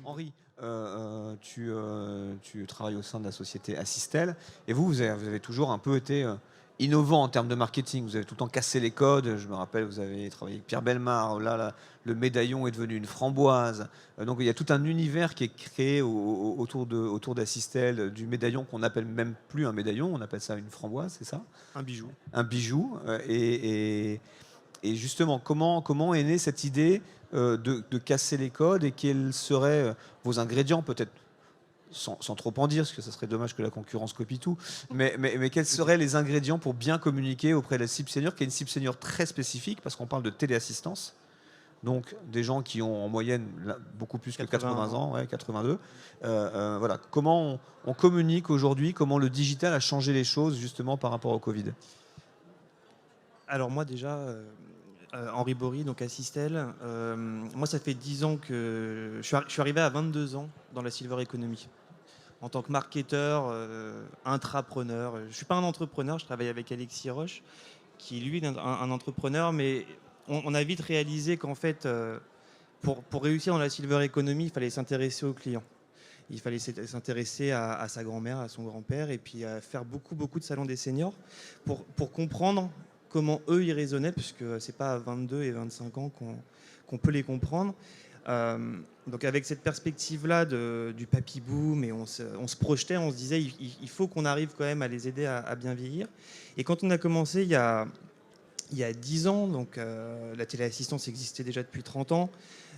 Henri, tu travailles au sein de la société Assistel et vous avez toujours un peu été innovant en termes de marketing. Vous avez tout le temps cassé les codes. Je me rappelle, vous avez travaillé avec Pierre Bellemare. Là, le médaillon est devenu une framboise. Donc il y a tout un univers qui est créé autour d'Assistel, du médaillon qu'on n'appelle même plus un médaillon, on appelle ça une framboise, c'est ça? Un bijou. Un bijou. Et justement, comment est née cette idée de casser les codes et quels seraient vos ingrédients, peut-être sans trop en dire, parce que ça serait dommage que la concurrence copie tout, mais quels seraient les ingrédients pour bien communiquer auprès de la cible senior, qui est une cible senior très spécifique, parce qu'on parle de téléassistance, donc des gens qui ont en moyenne beaucoup plus que 80 ans, ouais, 82. Voilà. Comment on communique aujourd'hui, comment le digital a changé les choses justement par rapport au Covid? Alors moi déjà, Henri Bory, donc Assistel, moi ça fait 10 ans que je suis arrivé à 22 ans dans la silver economy. En tant que marketeur, intrapreneur. Je ne suis pas un entrepreneur, je travaille avec Alexis Roche, qui lui est un entrepreneur, mais on a vite réalisé qu'en fait, pour réussir dans la silver economy, il fallait s'intéresser aux clients. Il fallait s'intéresser à sa grand-mère, à son grand-père, et puis faire beaucoup de salons des seniors pour comprendre comment eux y raisonnaient, puisque c'est pas à 22 et 25 ans qu'on peut les comprendre. Donc avec cette perspective-là du papy boom, et on se projetait, on se disait il faut qu'on arrive quand même à les aider à bien vieillir. Et quand on a commencé il y a 10 ans, donc la téléassistance existait déjà depuis 30 ans.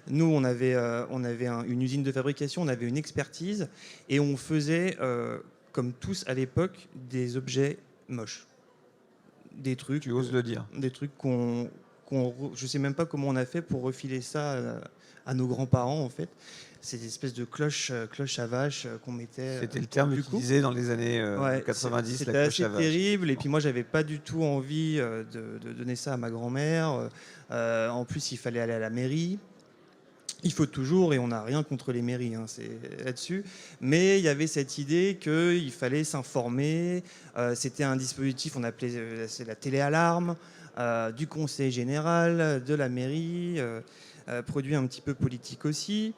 Nous, on avait une usine de fabrication, on avait une expertise, et on faisait, comme tous à l'époque, des objets moches. Des trucs... Tu oses le dire. Des trucs je sais même pas comment on a fait pour refiler ça à nos grands-parents, en fait. C'est des espèces de cloches à vache qu'on mettait... C'était le terme utilisé dans les années 90, c'était la cloche assez à vache. terrible. Et puis moi, j'avais pas du tout envie de donner ça à ma grand-mère. En plus, il fallait aller à la mairie. Il faut toujours, et on n'a rien contre les mairies, hein, c'est là-dessus. Mais il y avait cette idée qu'il fallait s'informer. C'était un dispositif, on appelait c'est la téléalarme, du conseil général, de la mairie, produit un petit peu politique aussi.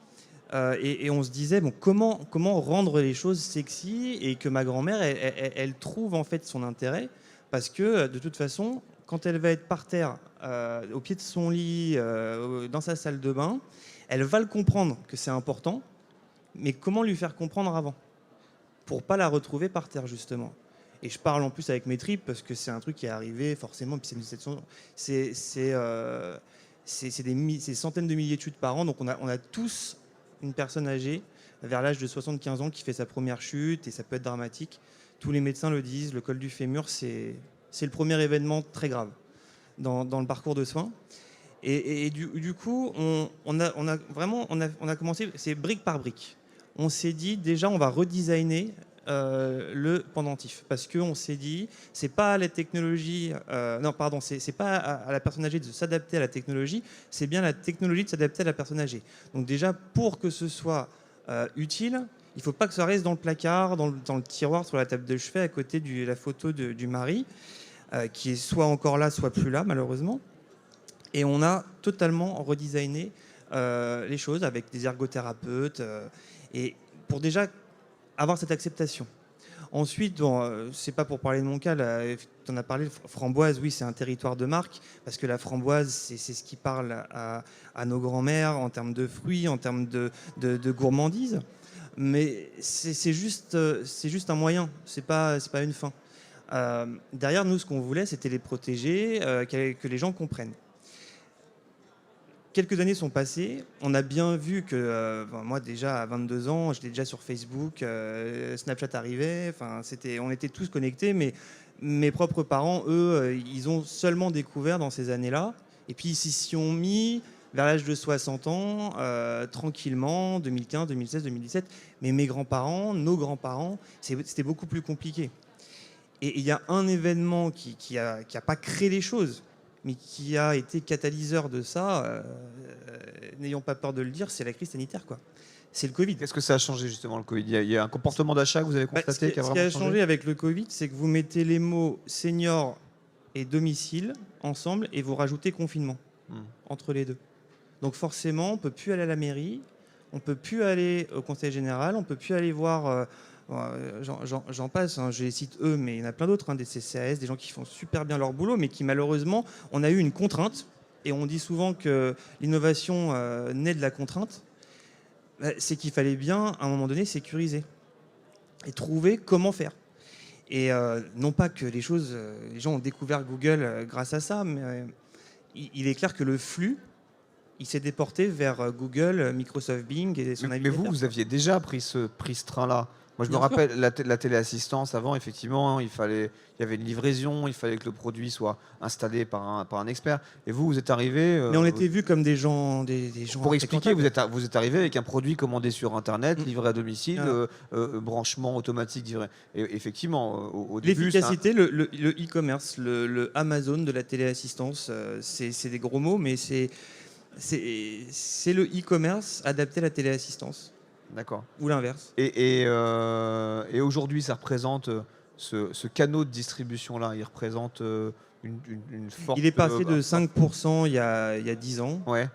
Et on se disait, bon, comment rendre les choses sexy et que ma grand-mère, elle trouve en fait son intérêt. Parce que de toute façon, quand elle va être par terre, au pied de son lit, dans sa salle de bain, elle va le comprendre que c'est important, mais comment lui faire comprendre avant pour pas la retrouver par terre, justement. Et je parle en plus avec mes tripes parce que c'est un truc qui est arrivé forcément. Puis c'est des centaines de milliers de chutes par an, donc on a tous une personne âgée vers l'âge de 75 ans qui fait sa première chute, et ça peut être dramatique. Tous les médecins le disent, le col du fémur, c'est le premier événement très grave dans le parcours de soins. Et du coup, on a commencé, c'est brique par brique. On s'est dit, déjà, on va redesigner le pendentif. Parce qu'on s'est dit, c'est pas à la technologie, c'est pas à la personne âgée de s'adapter à la technologie, c'est bien la technologie de s'adapter à la personne âgée. Donc déjà, pour que ce soit utile, il faut pas que ça reste dans le placard, dans le tiroir, sur la table de chevet, à côté de la photo du mari, qui est soit encore là, soit plus là, malheureusement. Et on a totalement redesigné les choses avec des ergothérapeutes, et pour déjà avoir cette acceptation. Ensuite, c'est pas pour parler de mon cas, tu en as parlé, framboise, oui, c'est un territoire de marque, parce que la framboise, c'est ce qui parle à nos grands-mères en termes de fruits, en termes de gourmandise. Mais c'est juste un moyen, c'est pas une fin. Derrière, nous, ce qu'on voulait, c'était les protéger, que les gens comprennent. Quelques années sont passées, on a bien vu que, moi déjà à 22 ans, j'étais déjà sur Facebook, Snapchat arrivait, on était tous connectés, mais mes propres parents, eux, ils ont seulement découvert dans ces années-là, et puis ils s'y ont mis vers l'âge de 60 ans, tranquillement, 2015, 2016, 2017, mais mes grands-parents, nos grands-parents, c'était beaucoup plus compliqué. Et il y a un événement qui a pas créé les choses, mais qui a été catalyseur de ça, n'ayons pas peur de le dire, c'est la crise sanitaire, quoi. C'est le Covid. Qu'est-ce que ça a changé justement le Covid? Il y a un comportement d'achat que vous avez constaté qui a Ce qui vraiment a changé avec le Covid, c'est que vous mettez les mots senior et domicile ensemble et vous rajoutez confinement entre les deux. Donc forcément, on peut plus aller à la mairie, on peut plus aller au conseil général, on peut plus aller voir. J'en passe, hein, je les cite eux, mais il y en a plein d'autres, hein, des CCAS, des gens qui font super bien leur boulot, mais qui malheureusement, on a eu une contrainte. Et on dit souvent que l'innovation naît de la contrainte. C'est qu'il fallait bien, à un moment donné, sécuriser et trouver comment faire. Et non pas que les gens ont découvert Google grâce à ça, mais il est clair que le flux, il s'est déporté vers Google, Microsoft Bing et son Mais navigateur. vous aviez déjà pris ce train-là. Moi, je me Bien sûr. rappelle la téléassistance avant, effectivement, il y avait une livraison, il fallait que le produit soit installé par un expert. Et vous êtes arrivé. Mais on était vus comme des gens, des gens Pour expliquer, infréquentables. vous êtes arrivé avec un produit commandé sur Internet, livré à domicile, Voilà. branchement automatique livré. Et effectivement, au début, L'efficacité, le e-commerce, le Amazon de la téléassistance, c'est des gros mots, mais c'est le e-commerce adapté à la téléassistance, d'accord. ou l'inverse. Et aujourd'hui, ça représente ce canot de distribution-là, il représente une forte. Il est passé de 5% il y a 10 ans. Ouais,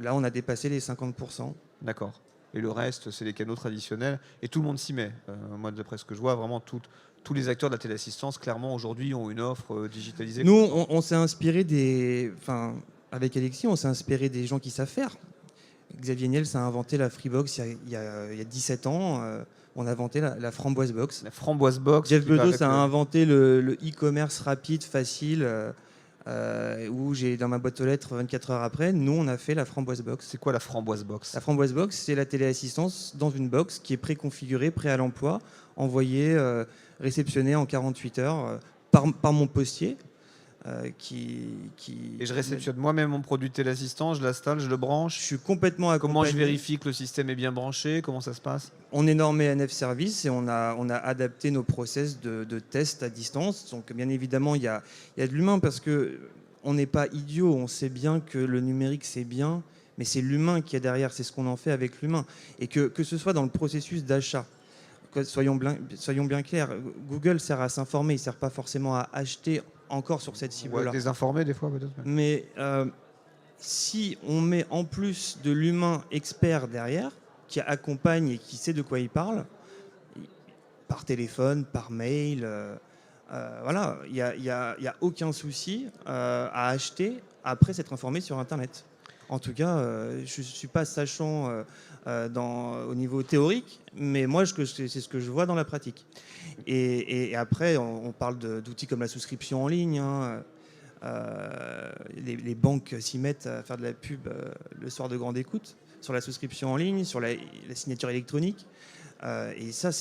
Là, on a dépassé les 50%. d'accord. Et le reste, c'est les canaux traditionnels. Et tout le monde s'y met. Moi, d'après ce que je vois, vraiment, tous les acteurs de la téléassistance, clairement, aujourd'hui, ont une offre digitalisée. Nous, on s'est inspiré avec Alexis, on s'est inspiré des gens qui savent faire. Xavier Niel a inventé la Freebox il y a 17 ans. On a inventé la Framboise Box. La Framboise Box. Jeff qui va Bezos avec a inventé le e-commerce rapide, facile, où j'ai dans ma boîte aux lettres 24 heures après. Nous, on a fait la Framboise Box. C'est quoi la Framboise Box? La Framboise Box, c'est la téléassistance dans une box qui est préconfigurée, prêt à l'emploi, envoyée, réceptionnée en 48 heures par mon postier. Et je réceptionne moi-même mon produit de téléassistance, je l'installe, je le Je branche. suis complètement accompagné. Comment je vérifie que le système est bien branché? Comment ça se passe? On est normé NF Service et on a adapté nos process de test à distance. Donc bien évidemment, il y a de l'humain parce qu'on n'est pas idiot. On sait bien que le numérique, c'est bien, mais c'est l'humain qui est derrière. C'est ce qu'on en fait avec l'humain. Et que ce soit dans le processus d'achat. Soyons bien clairs, Google sert à s'informer, il ne sert pas forcément à acheter encore sur cette cible-là. Ouais, désinformé des fois peut-être. Mais si on met en plus de l'humain expert derrière, qui accompagne et qui sait de quoi il parle, par téléphone, par mail, voilà, il n'y a aucun souci à acheter après s'être informé sur Internet. En tout cas, je ne suis pas sachant au niveau théorique, mais moi, c'est ce que je vois dans la pratique. Et après, on parle d'outils comme la souscription en ligne. Hein. Les banques s'y mettent à faire de la pub le soir de grande écoute sur la souscription en ligne, sur la signature électronique. Et ça,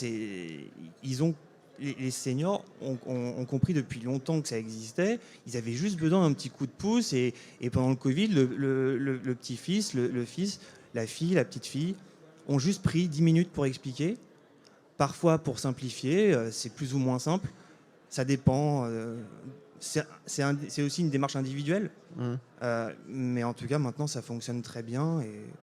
les seniors ont compris depuis longtemps que ça existait. Ils avaient juste besoin d'un petit coup de pouce. Et pendant le Covid, le petit-fils, le fils, la fille, la petite-fille ont juste pris 10 minutes pour expliquer. Parfois, pour simplifier, c'est plus ou moins simple. Ça dépend. C'est aussi une démarche individuelle. Mais en tout cas, maintenant, ça fonctionne très bien.